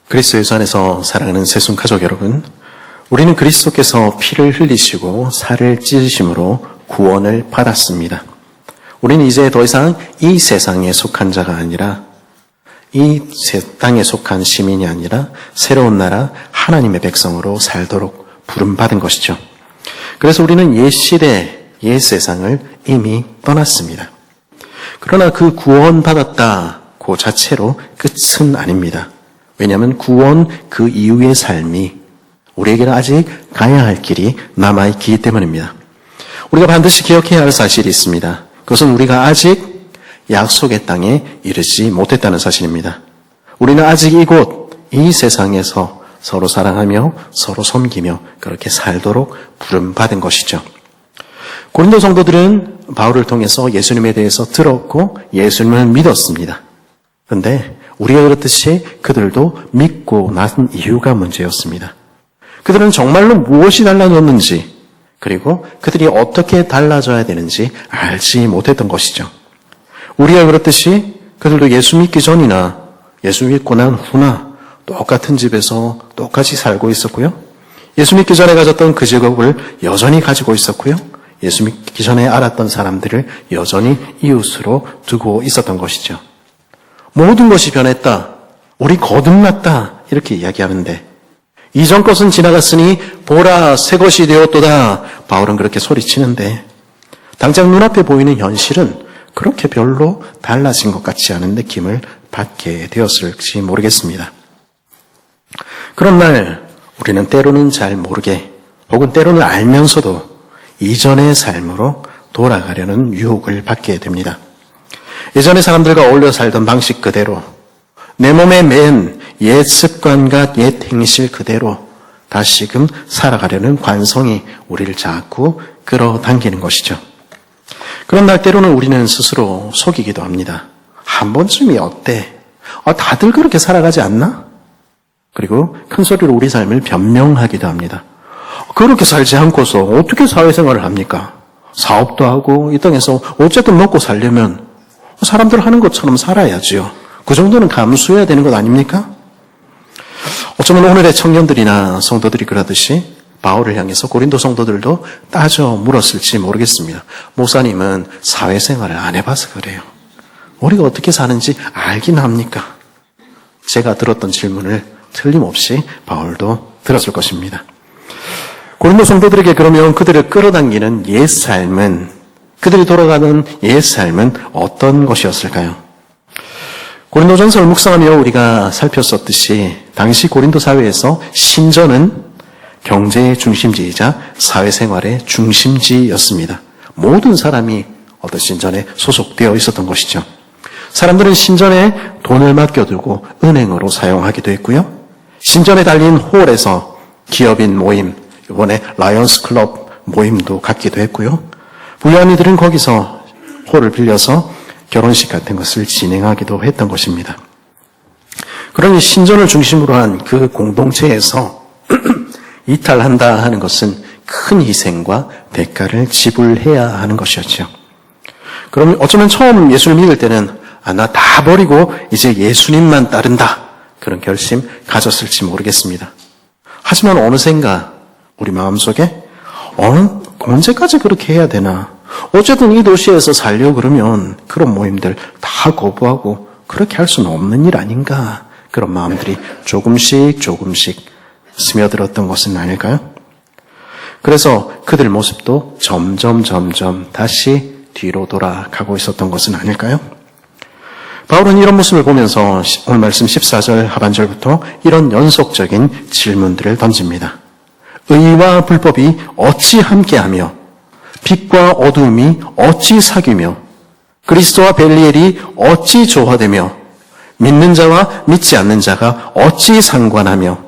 그리스도 예수 안에서 사랑하는 새순 가족 여러분, 우리는 그리스도께서 피를 흘리시고 살을 찢으심으로 구원을 받았습니다. 우리는 이제 더 이상 이 세상에 속한 자가 아니라 이 땅에 속한 시민이 아니라 새로운 나라 하나님의 백성으로 살도록 부름받은 것이죠. 그래서 우리는 옛 시대, 옛 세상을 이미 떠났습니다. 그러나 그 구원받았다 그 자체로 끝은 아닙니다. 왜냐하면 구원 그 이후의 삶이 우리에게는 아직 가야 할 길이 남아있기 때문입니다. 우리가 반드시 기억해야 할 사실이 있습니다. 그것은 우리가 아직 약속의 땅에 이르지 못했다는 사실입니다. 우리는 아직 이곳 이 세상에서 서로 사랑하며 서로 섬기며 그렇게 살도록 부름받은 것이죠. 고린도 성도들은 바울을 통해서 예수님에 대해서 들었고 예수님을 믿었습니다. 그런데 우리가 그렇듯이 그들도 믿고 난 이유가 문제였습니다. 그들은 정말로 무엇이 달라졌는지 그리고 그들이 어떻게 달라져야 되는지 알지 못했던 것이죠. 우리가 그렇듯이 그들도 예수 믿기 전이나 예수 믿고 난 후나 똑같은 집에서 똑같이 살고 있었고요. 예수 믿기 전에 가졌던 그 직업을 여전히 가지고 있었고요. 예수 믿기 전에 알았던 사람들을 여전히 이웃으로 두고 있었던 것이죠. 모든 것이 변했다. 우리 거듭났다. 이렇게 이야기하는데 이전 것은 지나갔으니 보라 새 것이 되었도다. 바울은 그렇게 소리치는데 당장 눈앞에 보이는 현실은 그렇게 별로 달라진 것 같지 않은 느낌을 받게 되었을지 모르겠습니다. 그런 날 우리는 때로는 잘 모르게 혹은 때로는 알면서도 이전의 삶으로 돌아가려는 유혹을 받게 됩니다. 예전의 사람들과 어울려 살던 방식 그대로 내 몸에 맨 옛 습관과 옛 행실 그대로 다시금 살아가려는 관성이 우리를 자꾸 끌어당기는 것이죠. 그런 날 때로는 우리는 스스로 속이기도 합니다. 한 번쯤이 어때? 다들 그렇게 살아가지 않나? 그리고 큰 소리로 우리 삶을 변명하기도 합니다. 그렇게 살지 않고서 어떻게 사회생활을 합니까? 사업도 하고 이 땅에서 어쨌든 먹고 살려면 사람들 하는 것처럼 살아야지요. 그 정도는 감수해야 되는 것 아닙니까? 어쩌면 오늘의 청년들이나 성도들이 그러듯이 바울을 향해서 고린도 성도들도 따져 물었을지 모르겠습니다. 목사님은 사회생활을 안 해봐서 그래요. 우리가 어떻게 사는지 알긴 합니까? 제가 들었던 질문을 틀림없이 바울도 들었을 것입니다. 고린도 성도들에게 그러면 그들을 끌어당기는 옛 삶은, 그들이 돌아가는 옛 삶은 어떤 것이었을까요? 고린도전서를 묵상하며 우리가 살폈었듯이 당시 고린도 사회에서 신전은 경제의 중심지이자 사회생활의 중심지였습니다. 모든 사람이 어떤 신전에 소속되어 있었던 것이죠. 사람들은 신전에 돈을 맡겨두고 은행으로 사용하기도 했고요. 신전에 달린 홀에서 기업인 모임, 이번에 라이언스 클럽 모임도 갖기도 했고요. 부유한 이들은 거기서 홀을 빌려서 결혼식 같은 것을 진행하기도 했던 것입니다. 그러니 신전을 중심으로 한 그 공동체에서 이탈한다 하는 것은 큰 희생과 대가를 지불해야 하는 것이었죠. 그럼 어쩌면 처음 예수를 믿을 때는 나 다 버리고 이제 예수님만 따른다. 그런 결심 가졌을지 모르겠습니다. 하지만 어느샌가 우리 마음속에 언제까지 그렇게 해야 되나? 어쨌든 이 도시에서 살려고 그러면 그런 모임들 다 거부하고 그렇게 할 수는 없는 일 아닌가? 그런 마음들이 조금씩 스며들었던 것은 아닐까요? 그래서 그들 모습도 점점 다시 뒤로 돌아가고 있었던 것은 아닐까요? 바울은 이런 모습을 보면서 오늘 말씀 14절 하반절부터 이런 연속적인 질문들을 던집니다. 의와 불법이 어찌 함께하며 빛과 어두움이 어찌 사귀며 그리스도와 벨리엘이 어찌 조화되며 믿는 자와 믿지 않는 자가 어찌 상관하며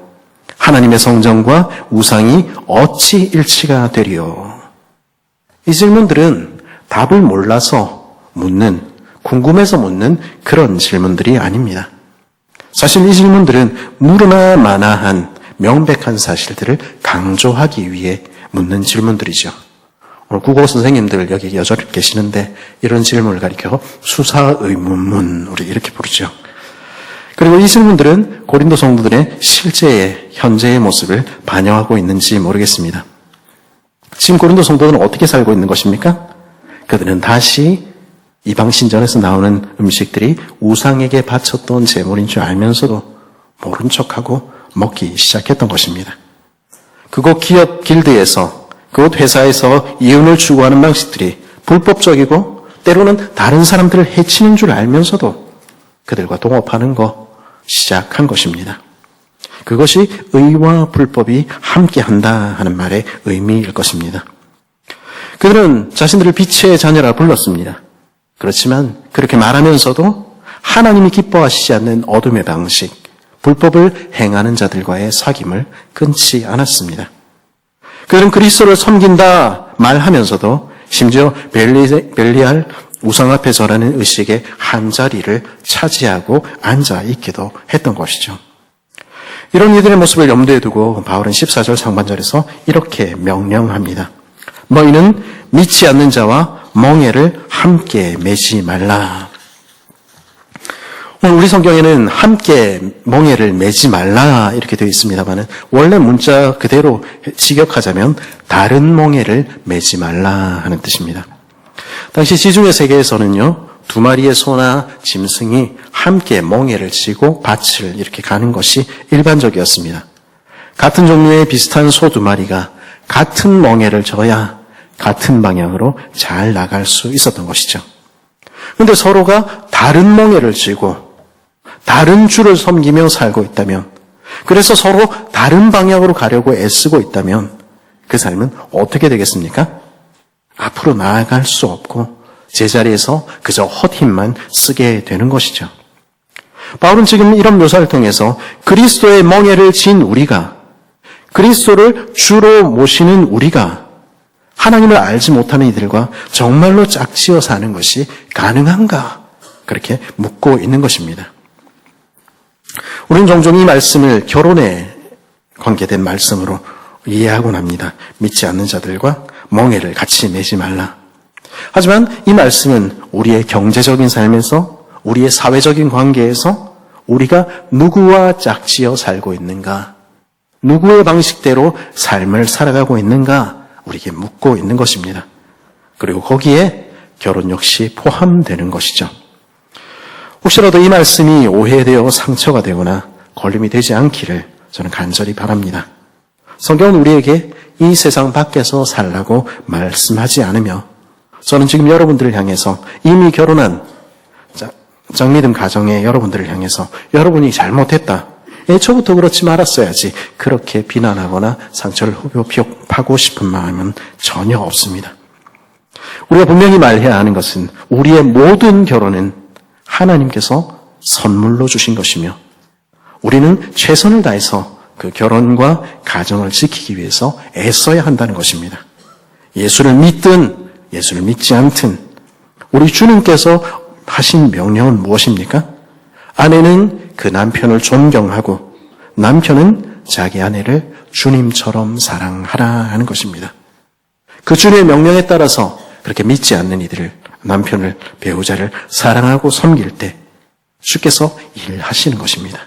하나님의 성전과 우상이 어찌 일치가 되리요. 이 질문들은 답을 몰라서 궁금해서 묻는 그런 질문들이 아닙니다. 사실 이 질문들은 무르나 마나한 명백한 사실들을 강조하기 위해 묻는 질문들이죠. 오늘 국어 선생님들 여기 여전히 계시는데 이런 질문을 가리켜 수사의문문 우리 이렇게 부르죠. 그리고 이 질문들은 고린도 성도들의 실제의 현재의 모습을 반영하고 있는지 모르겠습니다. 지금 고린도 성도들은 어떻게 살고 있는 것입니까? 그들은 다시 이방신전에서 나오는 음식들이 우상에게 바쳤던 제물인 줄 알면서도 모른 척하고 먹기 시작했던 것입니다. 그곳 기업 길드에서, 그곳 회사에서 이윤을 추구하는 방식들이 불법적이고 때로는 다른 사람들을 해치는 줄 알면서도 그들과 동업하는 거 시작한 것입니다. 그것이 의와 불법이 함께한다 하는 말의 의미일 것입니다. 그들은 자신들을 빛의 자녀라 불렀습니다. 그렇지만 그렇게 말하면서도 하나님이 기뻐하시지 않는 어둠의 방식, 불법을 행하는 자들과의 사귐을 끊지 않았습니다. 그들은 그리스도를 섬긴다 말하면서도 심지어 벨리알 우상 앞에 절하는 의식의 한 자리를 차지하고 앉아 있기도 했던 것이죠. 이런 이들의 모습을 염두에 두고 바울은 14절 상반절에서 이렇게 명령합니다. 너희는 믿지 않는 자와 멍에를 함께 매지 말라. 오늘 우리 성경에는 함께 멍에를 매지 말라 이렇게 되어 있습니다만 원래 문자 그대로 직역하자면 다른 멍에를 매지 말라 하는 뜻입니다. 당시 지중해 세계에서는요, 두 마리의 소나 짐승이 함께 멍에를 지고 밭을 이렇게 가는 것이 일반적이었습니다. 같은 종류의 비슷한 소 두 마리가 같은 멍에를 져야 같은 방향으로 잘 나갈 수 있었던 것이죠. 그런데 서로가 다른 멍에를 쥐고 다른 주를 섬기며 살고 있다면, 그래서 서로 다른 방향으로 가려고 애쓰고 있다면 그 삶은 어떻게 되겠습니까? 앞으로 나아갈 수 없고 제자리에서 그저 헛힘만 쓰게 되는 것이죠. 바울은 지금 이런 묘사를 통해서 그리스도의 멍에를 진 우리가, 그리스도를 주로 모시는 우리가 하나님을 알지 못하는 이들과 정말로 짝지어 사는 것이 가능한가? 그렇게 묻고 있는 것입니다. 우리는 종종 이 말씀을 결혼에 관계된 말씀으로 이해하곤 합니다. 믿지 않는 자들과 멍에를 같이 매지 말라. 하지만 이 말씀은 우리의 경제적인 삶에서, 우리의 사회적인 관계에서 우리가 누구와 짝지어 살고 있는가, 누구의 방식대로 삶을 살아가고 있는가 우리에게 묻고 있는 것입니다. 그리고 거기에 결혼 역시 포함되는 것이죠. 혹시라도 이 말씀이 오해되어 상처가 되거나 걸림이 되지 않기를 저는 간절히 바랍니다. 성경은 우리에게 이 세상 밖에서 살라고 말씀하지 않으며, 저는 지금 여러분들을 향해서 이미 결혼한 짝믿음 가정의 여러분들을 향해서 여러분이 잘못했다, 애초부터 그렇지 말았어야지, 그렇게 비난하거나 상처를 후벼파고 싶은 마음은 전혀 없습니다. 우리가 분명히 말해야 하는 것은 우리의 모든 결혼은 하나님께서 선물로 주신 것이며 우리는 최선을 다해서 그 결혼과 가정을 지키기 위해서 애써야 한다는 것입니다. 예수를 믿든 예수를 믿지 않든 우리 주님께서 하신 명령은 무엇입니까? 아내는 그 남편을 존경하고 남편은 자기 아내를 주님처럼 사랑하라 하는 것입니다. 그 주님의 명령에 따라서 그렇게 믿지 않는 이들을, 남편을, 배우자를 사랑하고 섬길 때 주께서 일하시는 것입니다.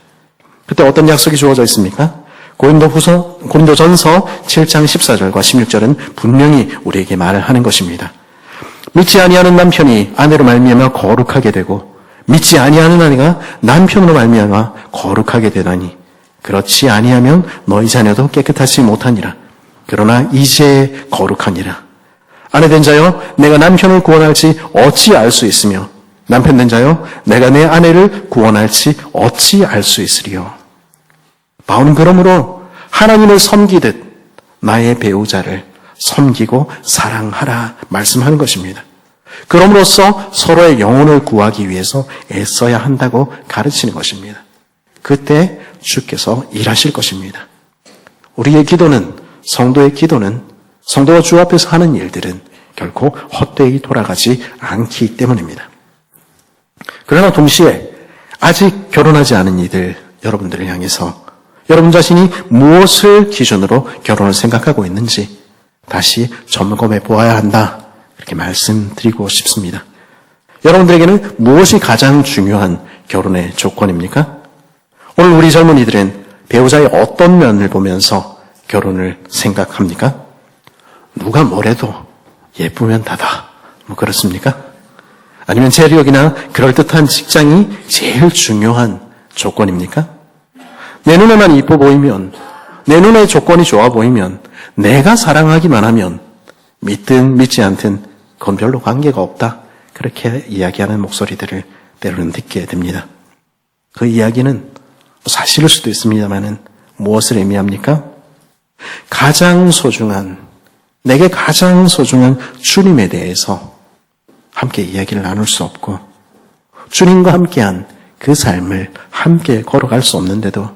그때 어떤 약속이 주어져 있습니까? 고린도전서 7장 14절과 16절은 분명히 우리에게 말을 하는 것입니다. 믿지 아니하는 남편이 아내로 말미암아 거룩하게 되고 믿지 아니하는 아내가 남편으로 말미암아 거룩하게 되다니, 그렇지 아니하면 너희 자녀도 깨끗하지 못하니라. 그러나 이제 거룩하니라. 아내 된 자여 내가 남편을 구원할지 어찌 알 수 있으며 남편 된 자여 내가 내 아내를 구원할지 어찌 알 수 있으리요. 바울은 그러므로 하나님을 섬기듯 나의 배우자를 섬기고 사랑하라 말씀하는 것입니다. 그럼으로써 서로의 영혼을 구하기 위해서 애써야 한다고 가르치는 것입니다. 그때 주께서 일하실 것입니다. 우리의 기도는, 성도의 기도는, 성도가 주 앞에서 하는 일들은 결코 헛되이 돌아가지 않기 때문입니다. 그러나 동시에 아직 결혼하지 않은 이들, 여러분들을 향해서 여러분 자신이 무엇을 기준으로 결혼을 생각하고 있는지 다시 점검해 보아야 한다, 이렇게 말씀드리고 싶습니다. 여러분들에게는 무엇이 가장 중요한 결혼의 조건입니까? 오늘 우리 젊은이들은 배우자의 어떤 면을 보면서 결혼을 생각합니까? 누가 뭐래도 예쁘면 다다. 뭐 그렇습니까? 아니면 재력이나 그럴듯한 직장이 제일 중요한 조건입니까? 내 눈에만 이뻐 보이면, 내 눈에 조건이 좋아 보이면, 내가 사랑하기만 하면 믿든 믿지 않든 그건 별로 관계가 없다. 그렇게 이야기하는 목소리들을 때로는 듣게 됩니다. 그 이야기는 사실일 수도 있습니다만은 무엇을 의미합니까? 가장 소중한, 내게 가장 소중한 주님에 대해서 함께 이야기를 나눌 수 없고 주님과 함께한 그 삶을 함께 걸어갈 수 없는데도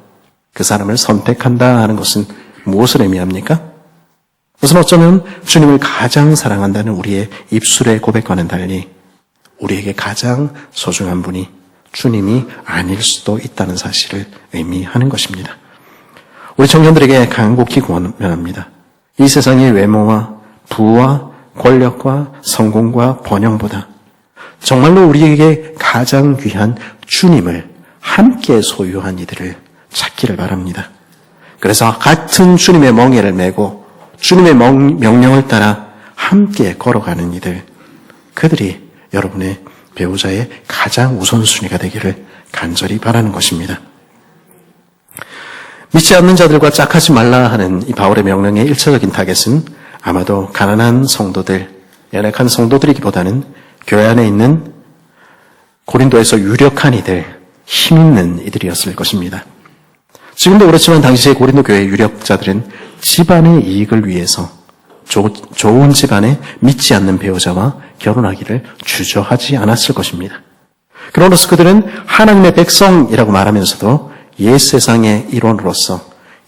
그 사람을 선택한다 하는 것은 무엇을 의미합니까? 그것은 어쩌면 주님을 가장 사랑한다는 우리의 입술의 고백과는 달리 우리에게 가장 소중한 분이 주님이 아닐 수도 있다는 사실을 의미하는 것입니다. 우리 청년들에게 간곡히 권면합니다. 이 세상의 외모와 부와 권력과 성공과 번영보다 정말로 우리에게 가장 귀한 주님을 함께 소유한 이들을 찾기를 바랍니다. 그래서 같은 주님의 멍에를 메고 주님의 명령을 따라 함께 걸어가는 이들, 그들이 여러분의 배우자의 가장 우선순위가 되기를 간절히 바라는 것입니다. 믿지 않는 자들과 짝하지 말라 하는 이 바울의 명령의 1차적인 타겟은 아마도 가난한 성도들, 연약한 성도들이기보다는 교회 안에 있는 고린도에서 유력한 이들, 힘 있는 이들이었을 것입니다. 지금도 그렇지만 당시의 고린도 교회의 유력자들은 집안의 이익을 위해서 좋은 집안에 믿지 않는 배우자와 결혼하기를 주저하지 않았을 것입니다. 그러므로서 그들은 하나님의 백성이라고 말하면서도 옛 세상의 일원으로서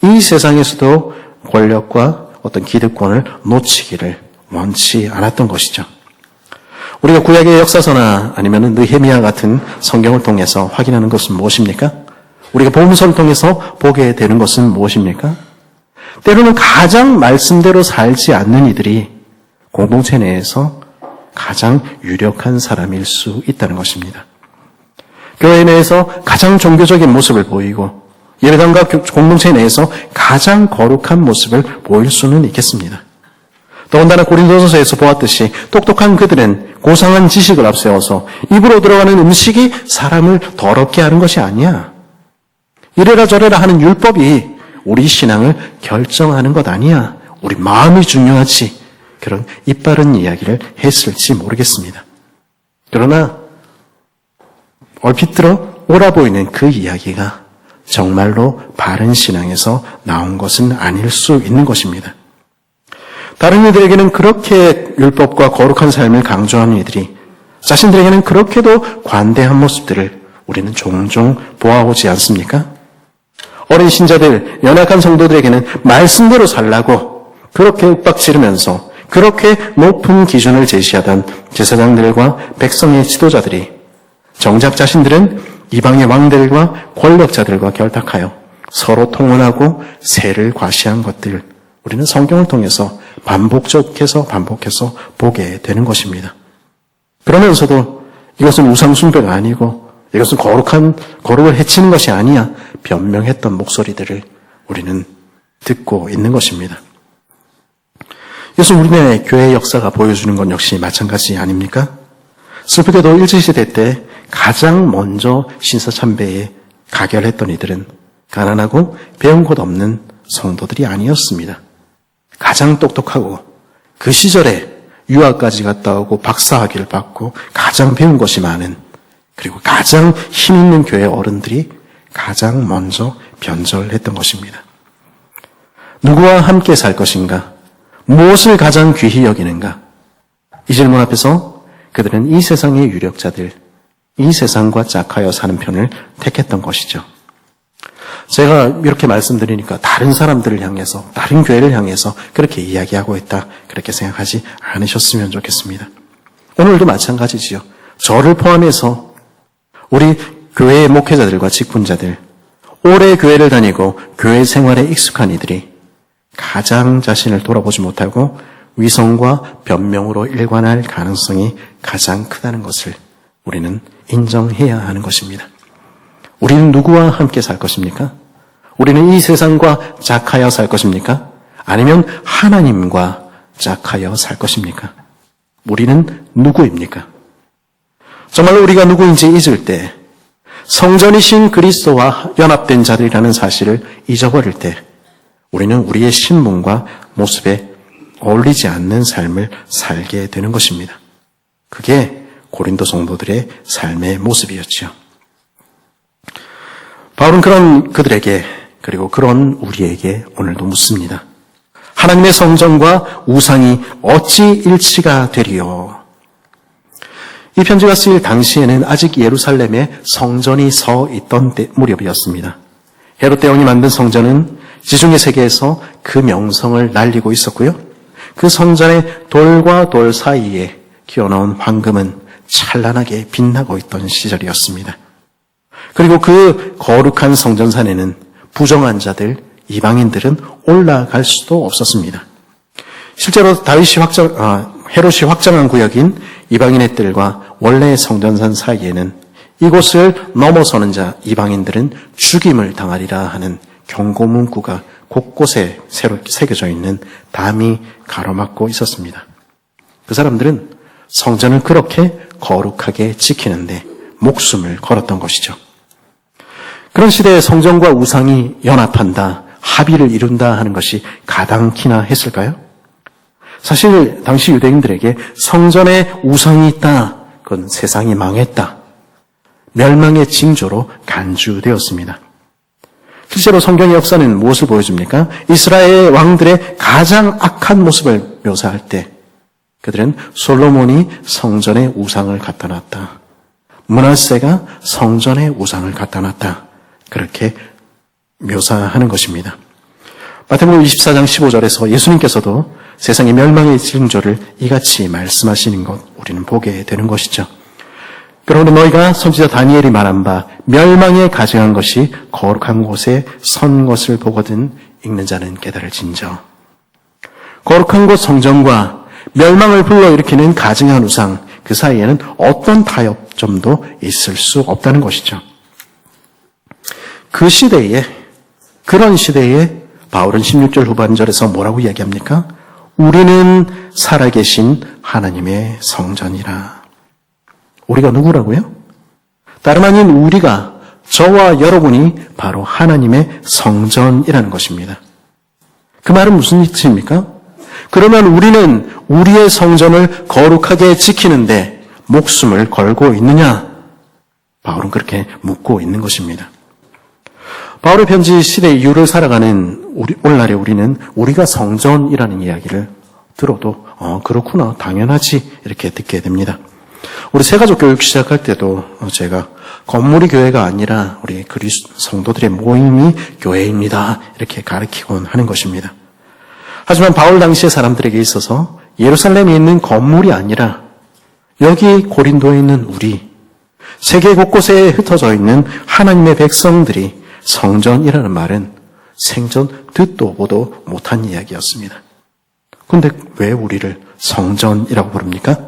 이 세상에서도 권력과 어떤 기득권을 놓치기를 원치 않았던 것이죠. 우리가 구약의 역사서나 아니면 느헤미야 같은 성경을 통해서 확인하는 것은 무엇입니까? 우리가 복음서를 통해서 보게 되는 것은 무엇입니까? 때로는 가장 말씀대로 살지 않는 이들이 공동체 내에서 가장 유력한 사람일 수 있다는 것입니다. 교회 내에서 가장 종교적인 모습을 보이고 예배당과 공동체 내에서 가장 거룩한 모습을 보일 수는 있겠습니다. 더군다나 고린도서에서 보았듯이 똑똑한 그들은 고상한 지식을 앞세워서 입으로 들어가는 음식이 사람을 더럽게 하는 것이 아니야. 이래라 저래라 하는 율법이 우리 신앙을 결정하는 것 아니야. 우리 마음이 중요하지. 그런 이빠른 이야기를 했을지 모르겠습니다. 그러나 얼핏 들어 옳아 보이는 그 이야기가 정말로 바른 신앙에서 나온 것은 아닐 수 있는 것입니다. 다른 이들에게는 그렇게 율법과 거룩한 삶을 강조하는 이들이 자신들에게는 그렇게도 관대한 모습들을 우리는 종종 보아오지 않습니까? 어린 신자들, 연약한 성도들에게는 말씀대로 살라고 그렇게 윽박지르면서 그렇게 높은 기준을 제시하던 제사장들과 백성의 지도자들이 정작 자신들은 이방의 왕들과 권력자들과 결탁하여 서로 통혼하고 세를 과시한 것들, 우리는 성경을 통해서 반복해서 보게 되는 것입니다. 그러면서도 이것은 우상숭배가 아니고 이것은 거룩을 해치는 것이 아니야 변명했던 목소리들을 우리는 듣고 있는 것입니다. 그래서 우리네 교회의 역사가 보여주는 건 역시 마찬가지 아닙니까? 슬프게도 일제시대 때 가장 먼저 신사참배에 가결했던 이들은 가난하고 배운 것 없는 성도들이 아니었습니다. 가장 똑똑하고 그 시절에 유학까지 갔다 오고 박사학위를 받고 가장 배운 것이 많은 그리고 가장 힘 있는 교회 어른들이 가장 먼저 변절했던 것입니다. 누구와 함께 살 것인가? 무엇을 가장 귀히 여기는가? 이 질문 앞에서 그들은 이 세상의 유력자들, 이 세상과 짝하여 사는 편을 택했던 것이죠. 제가 이렇게 말씀드리니까 다른 사람들을 향해서, 다른 교회를 향해서 그렇게 이야기하고 있다, 그렇게 생각하지 않으셨으면 좋겠습니다. 오늘도 마찬가지지요. 저를 포함해서 우리 교회의 목회자들과 직분자들, 오래 교회를 다니고 교회 생활에 익숙한 이들이 가장 자신을 돌아보지 못하고 위선과 변명으로 일관할 가능성이 가장 크다는 것을 우리는 인정해야 하는 것입니다. 우리는 누구와 함께 살 것입니까? 우리는 이 세상과 짝하여 살 것입니까? 아니면 하나님과 짝하여 살 것입니까? 우리는 누구입니까? 정말로 우리가 누구인지 잊을 때, 성전이신 그리스도와 연합된 자들이라는 사실을 잊어버릴 때, 우리는 우리의 신분과 모습에 어울리지 않는 삶을 살게 되는 것입니다. 그게 고린도 성도들의 삶의 모습이었죠. 바울은 그런 그들에게, 그리고 그런 우리에게 오늘도 묻습니다. 하나님의 성전과 우상이 어찌 일치가 되리요? 이 편지가 쓰일 당시에는 아직 예루살렘에 성전이 서 있던 무렵이었습니다. 헤롯 대왕이 만든 성전은 지중해 세계에서 그 명성을 날리고 있었고요. 그 성전의 돌과 돌 사이에 끼워넣은 황금은 찬란하게 빛나고 있던 시절이었습니다. 그리고 그 거룩한 성전산에는 부정한 자들, 이방인들은 올라갈 수도 없었습니다. 실제로 헤롯이 확장한 구역인 이방인의 뜰과 원래의 성전산 사이에는 이곳을 넘어서는 자, 이방인들은 죽임을 당하리라 하는 경고 문구가 곳곳에 새로 새겨져 있는 담이 가로막고 있었습니다. 그 사람들은 성전을 그렇게 거룩하게 지키는데 목숨을 걸었던 것이죠. 그런 시대에 성전과 우상이 연합한다, 합의를 이룬다 하는 것이 가당키나 했을까요? 사실 당시 유대인들에게 성전에 우상이 있다, 그건 세상이 망했다, 멸망의 징조로 간주되었습니다. 실제로 성경의 역사는 무엇을 보여줍니까? 이스라엘 왕들의 가장 악한 모습을 묘사할 때 그들은 솔로몬이 성전에 우상을 갖다 놨다, 므낫세가 성전에 우상을 갖다 놨다, 그렇게 묘사하는 것입니다. 마태복음 24장 15절에서 예수님께서도 세상의 멸망의 징조를 이같이 말씀하시는 것 우리는 보게 되는 것이죠. 그러므로 너희가 선지자 다니엘이 말한 바 멸망에 가증한 것이 거룩한 곳에 선 것을 보거든 읽는 자는 깨달을진저. 거룩한 곳 성전과 멸망을 불러일으키는 가증한 우상, 그 사이에는 어떤 타협점도 있을 수 없다는 것이죠. 그런 시대에 바울은 16절 후반절에서 뭐라고 이야기합니까? 우리는 살아계신 하나님의 성전이라. 우리가 누구라고요? 다름 아닌 우리가, 저와 여러분이 바로 하나님의 성전이라는 것입니다. 그 말은 무슨 뜻입니까? 그러면 우리는 우리의 성전을 거룩하게 지키는데 목숨을 걸고 있느냐? 바울은 그렇게 묻고 있는 것입니다. 바울의 편지 시대 이후를 살아가는 오늘날의 우리는 우리가 성전이라는 이야기를 들어도 그렇구나, 당연하지, 이렇게 듣게 됩니다. 우리 새가족 교육 시작할 때도 제가 건물이 교회가 아니라 우리 그리스도 성도들의 모임이 교회입니다, 이렇게 가르치곤 하는 것입니다. 하지만 바울 당시의 사람들에게 있어서 예루살렘에 있는 건물이 아니라 여기 고린도에 있는 우리, 세계 곳곳에 흩어져 있는 하나님의 백성들이 성전이라는 말은 생전 듣도 보도 못한 이야기였습니다. 그런데 왜 우리를 성전이라고 부릅니까?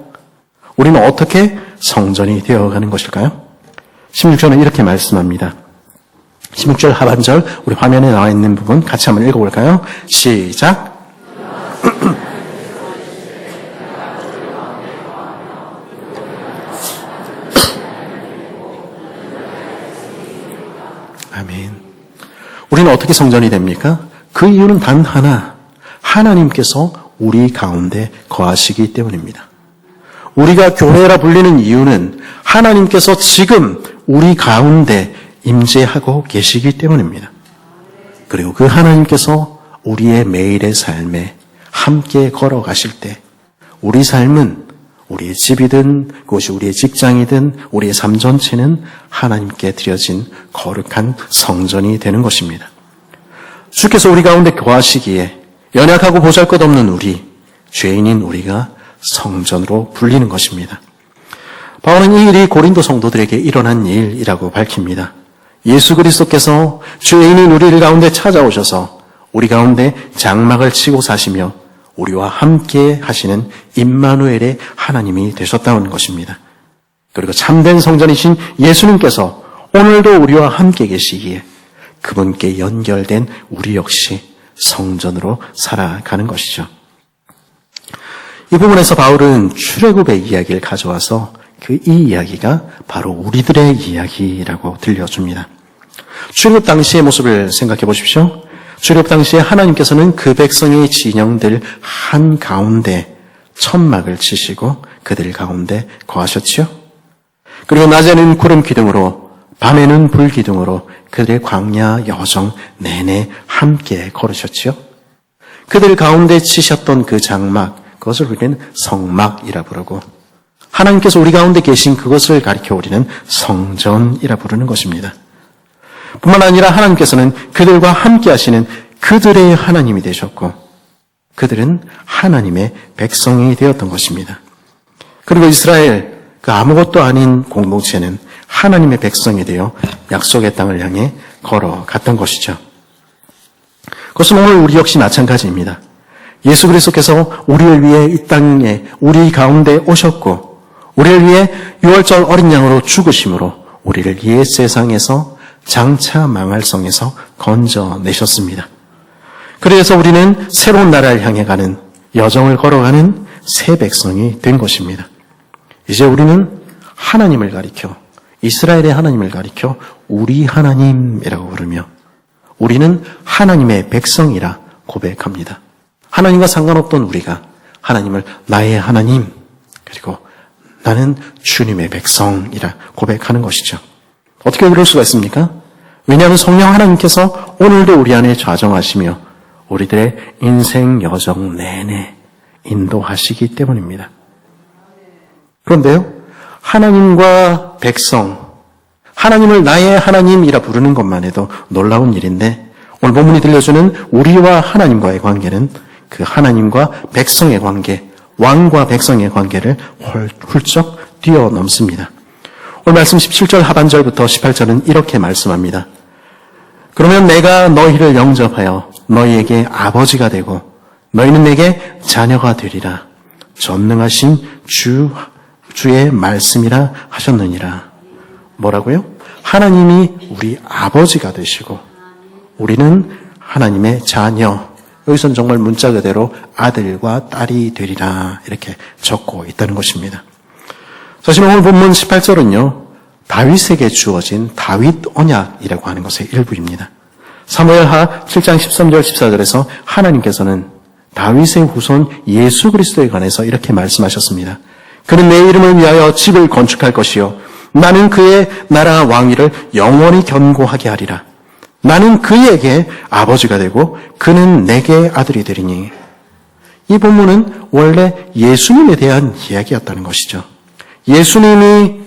우리는 어떻게 성전이 되어가는 것일까요? 16절은 이렇게 말씀합니다. 16절 하반절, 우리 화면에 나와 있는 부분 같이 한번 읽어볼까요? 시작! 아멘. 우리는 어떻게 성전이 됩니까? 그 이유는 단 하나, 하나님께서 우리 가운데 거하시기 때문입니다. 우리가 교회라 불리는 이유는 하나님께서 지금 우리 가운데 임재하고 계시기 때문입니다. 그리고 그 하나님께서 우리의 매일의 삶에 함께 걸어가실 때 우리 삶은, 우리의 집이든 그것이 우리의 직장이든 우리의 삶 전체는 하나님께 드려진 거룩한 성전이 되는 것입니다. 주께서 우리 가운데 거하시기에 연약하고 보잘것없는 우리, 죄인인 우리가 성전으로 불리는 것입니다. 바울은 이 일이 고린도 성도들에게 일어난 일이라고 밝힙니다. 예수 그리스도께서 죄인인 우리를 가운데 찾아오셔서 우리 가운데 장막을 치고 사시며 우리와 함께 하시는 임마누엘의 하나님이 되셨다는 것입니다. 그리고 참된 성전이신 예수님께서 오늘도 우리와 함께 계시기에 그분께 연결된 우리 역시 성전으로 살아가는 것이죠. 이 부분에서 바울은 출애굽의 이야기를 가져와서 이 이야기가 바로 우리들의 이야기라고 들려줍니다. 출애굽 당시의 모습을 생각해 보십시오. 출애굽 당시에 하나님께서는 그 백성의 진영들 한가운데 천막을 치시고 그들 가운데 거하셨지요. 그리고 낮에는 구름 기둥으로 밤에는 불 기둥으로 그들의 광야 여정 내내 함께 걸으셨지요. 그들 가운데 치셨던 그 장막, 그것을 우리는 성막이라 부르고 하나님께서 우리 가운데 계신 그것을 가리켜 우리는 성전이라 부르는 것입니다. 뿐만 아니라 하나님께서는 그들과 함께 하시는 그들의 하나님이 되셨고 그들은 하나님의 백성이 되었던 것입니다. 그리고 이스라엘 그 아무것도 아닌 공동체는 하나님의 백성이 되어 약속의 땅을 향해 걸어갔던 것이죠. 그것은 오늘 우리 역시 마찬가지입니다. 예수 그리스도께서 우리를 위해 이 땅에 우리 가운데 오셨고 우리를 위해 6월절 어린 양으로 죽으심으로 우리를 옛 세상에서 장차 망할 성에서 건져내셨습니다. 그래서 우리는 새로운 나라를 향해 가는 여정을 걸어가는 새 백성이 된 것입니다. 이제 우리는 하나님을 가리켜 이스라엘의 하나님을 가리켜 우리 하나님이라고 부르며 우리는 하나님의 백성이라 고백합니다. 하나님과 상관없던 우리가 하나님을 나의 하나님 그리고 나는 주님의 백성이라 고백하는 것이죠. 어떻게 그럴 수가 있습니까? 왜냐하면 성령 하나님께서 오늘도 우리 안에 좌정하시며 우리들의 인생 여정 내내 인도하시기 때문입니다. 그런데요, 하나님과 백성, 하나님을 나의 하나님이라 부르는 것만 해도 놀라운 일인데 오늘 본문이 들려주는 우리와 하나님과의 관계는 그 하나님과 백성의 관계, 왕과 백성의 관계를 훌쩍 뛰어넘습니다. 오늘 말씀 17절 하반절부터 18절은 이렇게 말씀합니다. 그러면 내가 너희를 영접하여 너희에게 아버지가 되고 너희는 내게 자녀가 되리라. 전능하신 주의 말씀이라 하셨느니라. 뭐라고요? 하나님이 우리 아버지가 되시고 우리는 하나님의 자녀. 여기서는 정말 문자 그대로 아들과 딸이 되리라 이렇게 적고 있다는 것입니다. 사실 오늘 본문 18절은요. 다윗에게 주어진 다윗 언약이라고 하는 것의 일부입니다. 사무엘하 7장 13절 14절에서 하나님께서는 다윗의 후손 예수 그리스도에 관해서 이렇게 말씀하셨습니다. 그는 내 이름을 위하여 집을 건축할 것이요 나는 그의 나라 왕위를 영원히 견고하게 하리라. 나는 그에게 아버지가 되고 그는 내게 아들이 되리니. 이 본문은 원래 예수님에 대한 이야기였다는 것이죠. 예수님이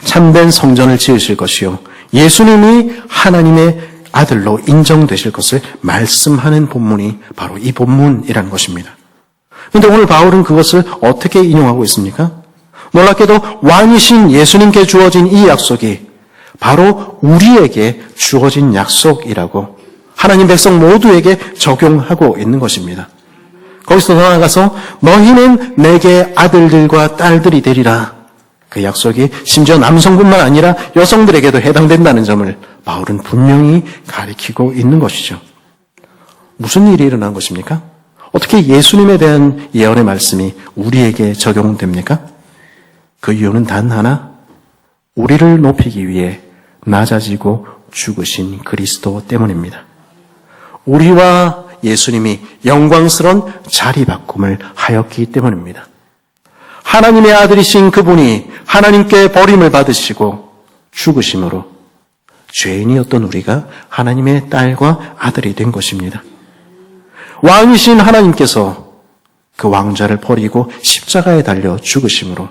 참된 성전을 지으실 것이요 예수님이 하나님의 아들로 인정되실 것을 말씀하는 본문이 바로 이 본문이라는 것입니다. 그런데 오늘 바울은 그것을 어떻게 인용하고 있습니까? 놀랍게도 왕이신 예수님께 주어진 이 약속이 바로 우리에게 주어진 약속이라고 하나님 백성 모두에게 적용하고 있는 것입니다. 거기서 더 나아가서 너희는 내게 아들들과 딸들이 되리라. 그 약속이 심지어 남성뿐만 아니라 여성들에게도 해당된다는 점을 바울은 분명히 가리키고 있는 것이죠. 무슨 일이 일어난 것입니까? 어떻게 예수님에 대한 예언의 말씀이 우리에게 적용됩니까? 그 이유는 단 하나, 우리를 높이기 위해 낮아지고 죽으신 그리스도 때문입니다. 우리와 예수님이 영광스러운 자리 바꿈을 하였기 때문입니다. 하나님의 아들이신 그분이 하나님께 버림을 받으시고 죽으심으로 죄인이었던 우리가 하나님의 딸과 아들이 된 것입니다. 왕이신 하나님께서 그 왕좌를 버리고 십자가에 달려 죽으심으로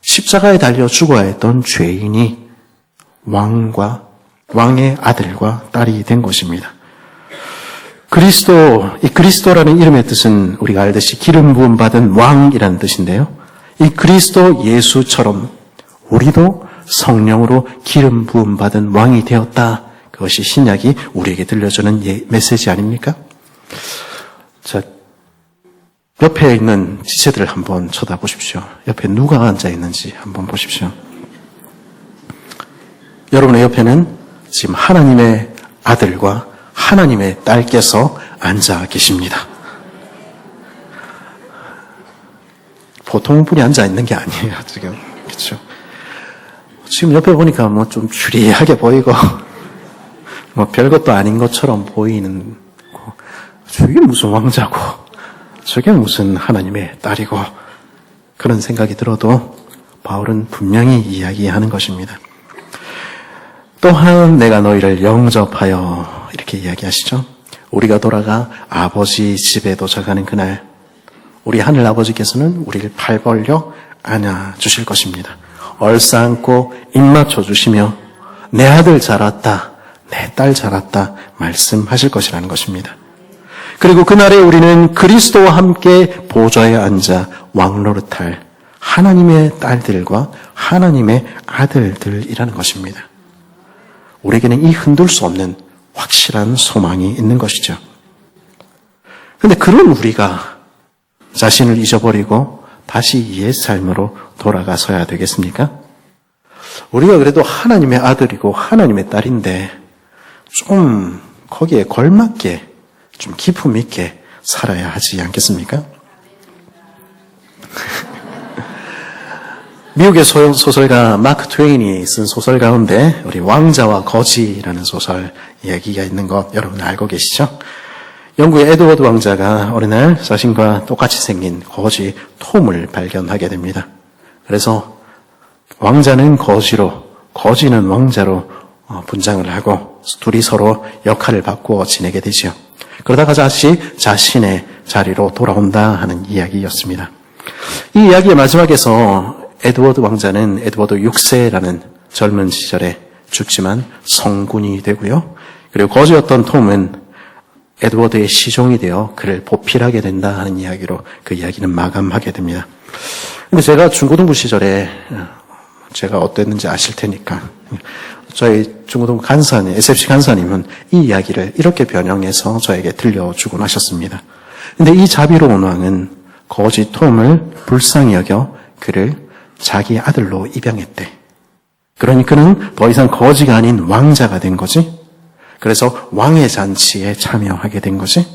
십자가에 달려 죽어야 했던 죄인이 왕의 아들과 딸이 된 것입니다. 이 그리스도라는 이름의 뜻은 우리가 알듯이 기름 부음 받은 왕이라는 뜻인데요. 이 그리스도 예수처럼 우리도 성령으로 기름 부음 받은 왕이 되었다. 그것이 신약이 우리에게 들려주는 메시지 아닙니까? 자, 옆에 있는 지체들을 한번 쳐다보십시오. 옆에 누가 앉아 있는지 한번 보십시오. 여러분의 옆에는 지금 하나님의 아들과 하나님의 딸께서 앉아 계십니다. 보통 분이 앉아 있는 게 아니에요, 지금. 그렇죠? 지금 옆에 보니까 뭐 좀 추리하게 보이고, 뭐 별것도 아닌 것처럼 보이는, 저게 무슨 왕자고, 저게 무슨 하나님의 딸이고, 그런 생각이 들어도 바울은 분명히 이야기하는 것입니다. 또한 내가 너희를 영접하여, 이렇게 이야기하시죠. 우리가 돌아가 아버지 집에 도착하는 그날, 우리 하늘 아버지께서는 우리를 팔 벌려 안아주실 것입니다. 얼싸안고 입 맞춰주시며 내 아들 잘 왔다, 내 딸 잘 왔다 말씀하실 것이라는 것입니다. 그리고 그날에 우리는 그리스도와 함께 보좌에 앉아 왕노릇할 하나님의 딸들과 하나님의 아들들이라는 것입니다. 우리에게는 이 흔들 수 없는 확실한 소망이 있는 것이죠. 그런데 그런 우리가 자신을 잊어버리고 다시 옛 삶으로 돌아가서야 되겠습니까? 우리가 그래도 하나님의 아들이고 하나님의 딸인데 좀 거기에 걸맞게 좀 기품 있게 살아야 하지 않겠습니까? 미국의 소설가 마크 트웨인이 쓴 소설 가운데 우리 왕자와 거지라는 소설 이야기가 있는 것 여러분 알고 계시죠? 영국의 에드워드 왕자가 어느 날 자신과 똑같이 생긴 거지 톰을 발견하게 됩니다. 그래서 왕자는 거지로, 거지는 왕자로 분장을 하고 둘이 서로 역할을 바꾸어 지내게 되죠. 그러다가 다시 자신의 자리로 돌아온다 하는 이야기였습니다. 이 이야기의 마지막에서 에드워드 왕자는 에드워드 6세라는 젊은 시절에 죽지만 성군이 되고요. 그리고 거지였던 톰은 에드워드의 시종이 되어 그를 보필하게 된다 하는 이야기로 그 이야기는 마감하게 됩니다. 근데 제가 중고등부 시절에 제가 어땠는지 아실 테니까 저희 중고등부 간사님, SFC 간사님은 이 이야기를 이렇게 변형해서 저에게 들려주곤 하셨습니다. 근데 이 자비로운 왕은 거지 톰을 불쌍히 여겨 그를 자기 아들로 입양했대. 그러니 그는 더 이상 거지가 아닌 왕자가 된 거지. 그래서 왕의 잔치에 참여하게 된 거지.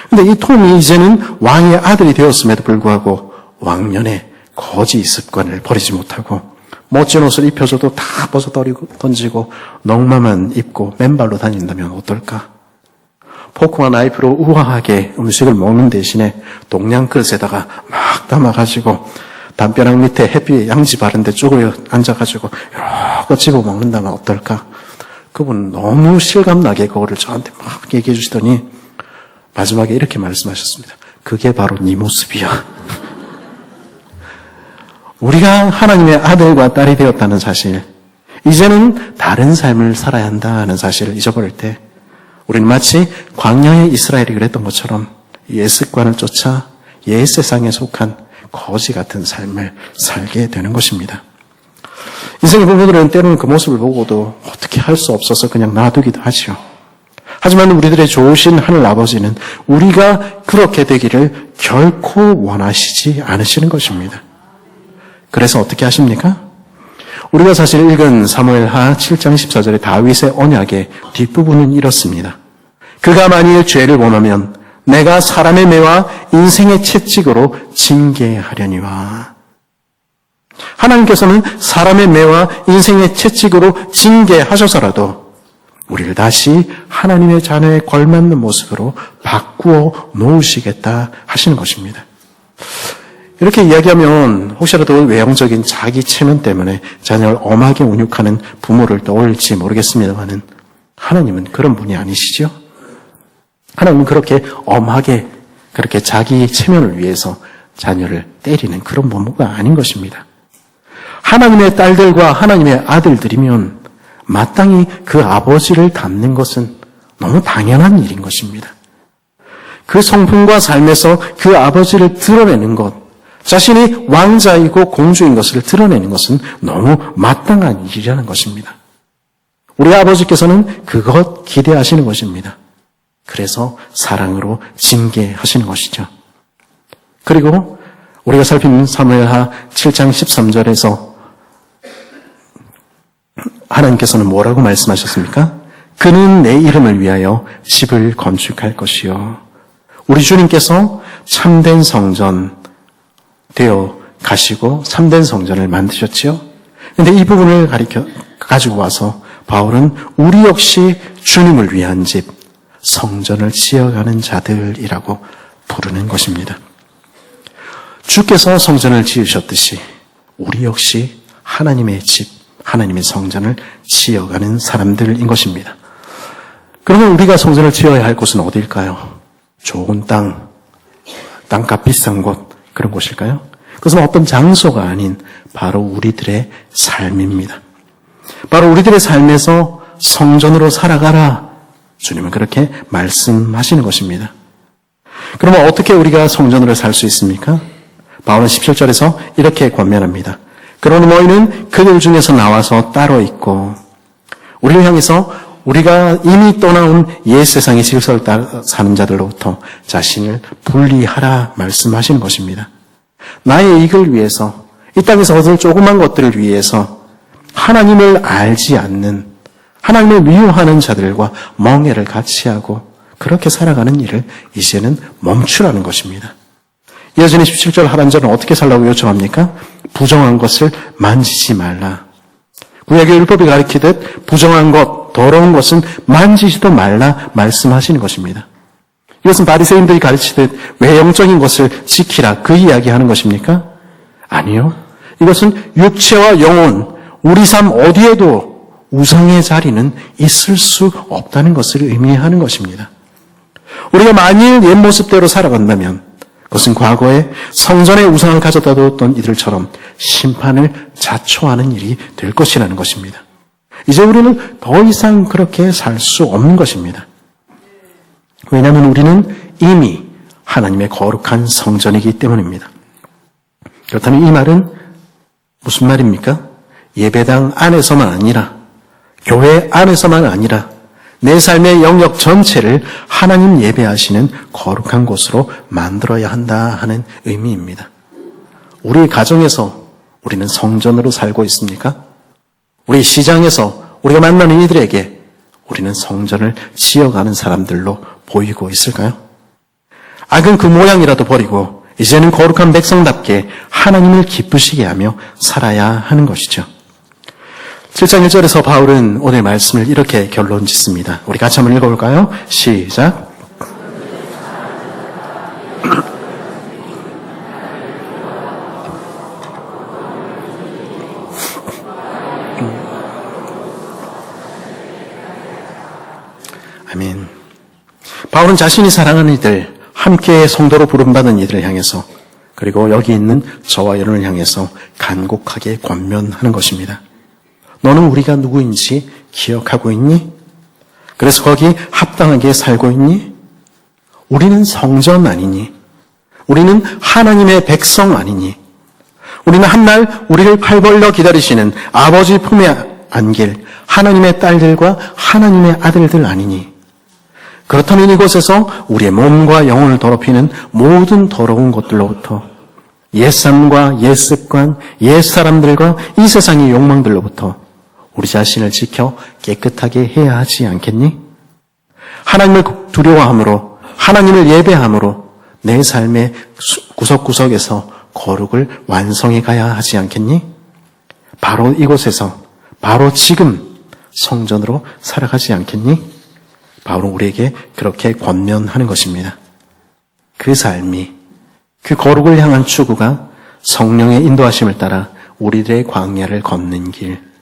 근데 이 톰이 이제는 왕의 아들이 되었음에도 불구하고 왕년에 거지 습관을 버리지 못하고 멋진 옷을 입혀줘도 다 벗어 던지고 넉마만 입고 맨발로 다닌다면 어떨까? 포크와 나이프로 우아하게 음식을 먹는 대신에 동양 그릇에다가 막 담아가지고 담벼락 밑에 햇빛 양지 바른 데 쪼그려 앉아가지고 이렇게 집어 먹는다면 어떨까? 그분 너무 실감나게 그거를 저한테 막 얘기해 주시더니 마지막에 이렇게 말씀하셨습니다. 그게 바로 네 모습이야. 우리가 하나님의 아들과 딸이 되었다는 사실, 이제는 다른 삶을 살아야 한다는 사실을 잊어버릴 때 우리는 마치 광야의 이스라엘이 그랬던 것처럼 옛 습관을 쫓아 옛 세상에 속한 거지 같은 삶을 살게 되는 것입니다. 인생의 부모들은 때로는 그 모습을 보고도 어떻게 할 수 없어서 그냥 놔두기도 하지요. 하지만 우리들의 좋으신 하늘 아버지는 우리가 그렇게 되기를 결코 원하시지 않으시는 것입니다. 그래서 어떻게 하십니까? 우리가 사실 읽은 사무엘하 7장 14절의 다윗의 언약의 뒷부분은 이렇습니다. 그가 만일 죄를 범하면 내가 사람의 매와 인생의 채찍으로 징계하려니와. 하나님께서는 사람의 매와 인생의 채찍으로 징계하셔서라도 우리를 다시 하나님의 자녀에 걸맞는 모습으로 바꾸어 놓으시겠다 하시는 것입니다. 이렇게 이야기하면 혹시라도 외형적인 자기 체면 때문에 자녀를 엄하게 운육하는 부모를 떠올릴지 모르겠습니다만은 하나님은 그런 분이 아니시죠? 하나님은 그렇게 엄하게 그렇게 자기 체면을 위해서 자녀를 때리는 그런 부모가 아닌 것입니다. 하나님의 딸들과 하나님의 아들들이면 마땅히 그 아버지를 닮는 것은 너무 당연한 일인 것입니다. 그 성품과 삶에서 그 아버지를 드러내는 것, 자신이 왕자이고 공주인 것을 드러내는 것은 너무 마땅한 일이라는 것입니다. 우리 아버지께서는 그것 기대하시는 것입니다. 그래서 사랑으로 징계하시는 것이죠. 그리고 우리가 살핀 사무엘하 7장 13절에서 하나님께서는 뭐라고 말씀하셨습니까? 그는 내 이름을 위하여 집을 건축할 것이요. 우리 주님께서 참된 성전 되어 가시고 참된 성전을 만드셨지요. 그런데 이 부분을 가지고 와서 바울은 우리 역시 주님을 위한 집, 성전을 지어가는 자들이라고 부르는 것입니다. 주께서 성전을 지으셨듯이 우리 역시 하나님의 집, 하나님의 성전을 지어가는 사람들인 것입니다. 그러면 우리가 성전을 지어야 할 곳은 어디일까요? 좋은 땅, 땅값 비싼 곳, 그런 곳일까요? 그것은 어떤 장소가 아닌 바로 우리들의 삶입니다. 바로 우리들의 삶에서 성전으로 살아가라. 주님은 그렇게 말씀하시는 것입니다. 그러면 어떻게 우리가 성전으로 살 수 있습니까? 바울은 17절에서 이렇게 권면합니다. 그러나 너희는 그들 중에서 나와서 따로 있고 우리를 향해서 우리가 이미 떠나온 옛 세상의 질서를 따라 사는 자들로부터 자신을 분리하라 말씀하시는 것입니다. 나의 이익을 위해서 이 땅에서 얻을 조그만 것들을 위해서 하나님을 알지 않는 하나님을 미워하는 자들과 멍해를 같이 하고 그렇게 살아가는 일을 이제는 멈추라는 것입니다. 여전히 17절 하반절은 어떻게 살라고 요청합니까? 부정한 것을 만지지 말라. 구약의 율법이 가리키듯 부정한 것, 더러운 것은 만지지도 말라 말씀하시는 것입니다. 이것은 바리새인들이 가르치듯 외형적인 것을 지키라 그 이야기하는 것입니까? 아니요. 이것은 육체와 영혼, 우리 삶 어디에도 우상의 자리는 있을 수 없다는 것을 의미하는 것입니다. 우리가 만일 옛 모습대로 살아간다면 그것은 과거에 성전의 우상을 가져다 두었던 이들처럼 심판을 자초하는 일이 될 것이라는 것입니다. 이제 우리는 더 이상 그렇게 살 수 없는 것입니다. 왜냐하면 우리는 이미 하나님의 거룩한 성전이기 때문입니다. 그렇다면 이 말은 무슨 말입니까? 예배당 안에서만 아니라 교회 안에서만 아니라 내 삶의 영역 전체를 하나님 예배하시는 거룩한 곳으로 만들어야 한다 하는 의미입니다. 우리 가정에서 우리는 성전으로 살고 있습니까? 우리 시장에서 우리가 만나는 이들에게 우리는 성전을 지어가는 사람들로 보이고 있을까요? 악은 그 모양이라도 버리고 이제는 거룩한 백성답게 하나님을 기쁘시게 하며 살아야 하는 것이죠. 7장 1절에서 바울은 오늘 말씀을 이렇게 결론 짓습니다. 우리 같이 한번 읽어볼까요? 시작. 아멘. 바울은 자신이 사랑하는 이들, 함께 성도로 부름받은 이들을 향해서 그리고 여기 있는 저와 여러분을 향해서 간곡하게 권면하는 것입니다. 너는 우리가 누구인지 기억하고 있니? 그래서 거기 합당하게 살고 있니? 우리는 성전 아니니? 우리는 하나님의 백성 아니니? 우리는 한날 우리를 팔 벌려 기다리시는 아버지 품에 안길 하나님의 딸들과 하나님의 아들들 아니니? 그렇다면 이곳에서 우리의 몸과 영혼을 더럽히는 모든 더러운 것들로부터 옛삶과 옛습관, 옛사람들과 이 세상의 욕망들로부터 우리 자신을 지켜 깨끗하게 해야 하지 않겠니? 하나님을 두려워함으로 하나님을 예배함으로 내 삶의 구석구석에서 거룩을 완성해 가야 하지 않겠니? 바로 이곳에서 바로 지금 성전으로 살아가지 않겠니? 바로 우리에게 그렇게 권면하는 것입니다. 그 삶이 그 거룩을 향한 추구가 성령의 인도하심을 따라 우리들의 광야를 걷는 길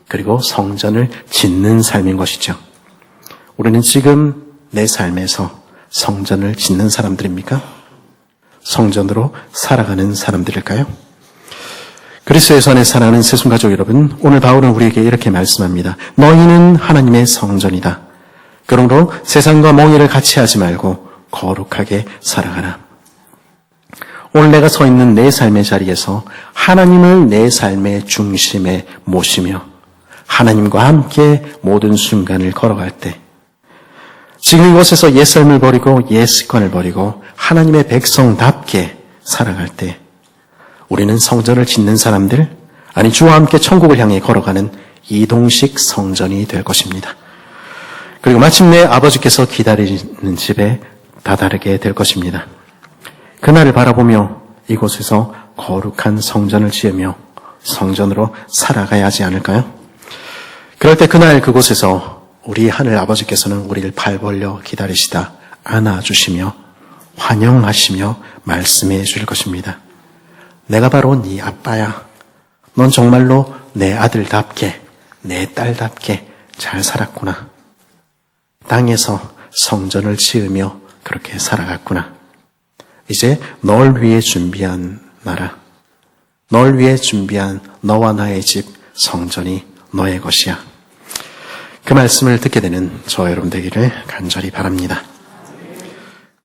그리고 성전을 짓는 삶인 것이죠. 우리는 지금 내 삶에서 성전을 짓는 사람들입니까? 성전으로 살아가는 사람들일까요? 그리스도의 안에 사랑하는 새순가족 여러분, 오늘 바울은 우리에게 이렇게 말씀합니다. 너희는 하나님의 성전이다. 그러므로 세상과 멍해를 같이 하지 말고 거룩하게 살아가라. 오늘 내가 서 있는 내 삶의 자리에서 하나님을 내 삶의 중심에 모시며 하나님과 함께 모든 순간을 걸어갈 때 지금 이곳에서 옛삶을 버리고 옛습관을 버리고 하나님의 백성답게 살아갈 때 우리는 성전을 짓는 사람들, 아니 주와 함께 천국을 향해 걸어가는 이동식 성전이 될 것입니다. 그리고 마침내 아버지께서 기다리는 집에 다다르게 될 것입니다. 그날을 바라보며 이곳에서 거룩한 성전을 지으며 성전으로 살아가야 하지 않을까요? 그럴 때 그날 그곳에서 우리 하늘 아버지께서는 우리를 발 벌려 기다리시다 안아주시며 환영하시며 말씀해 줄 것입니다. 내가 바로 네 아빠야. 넌 정말로 내 아들답게, 내 딸답게 잘 살았구나. 땅에서 성전을 지으며 그렇게 살아갔구나. 이제 널 위해 준비한 나라, 널 위해 준비한 너와 나의 집 성전이 너의 것이야. 그 말씀을 듣게 되는 저 여러분 되기를 간절히 바랍니다.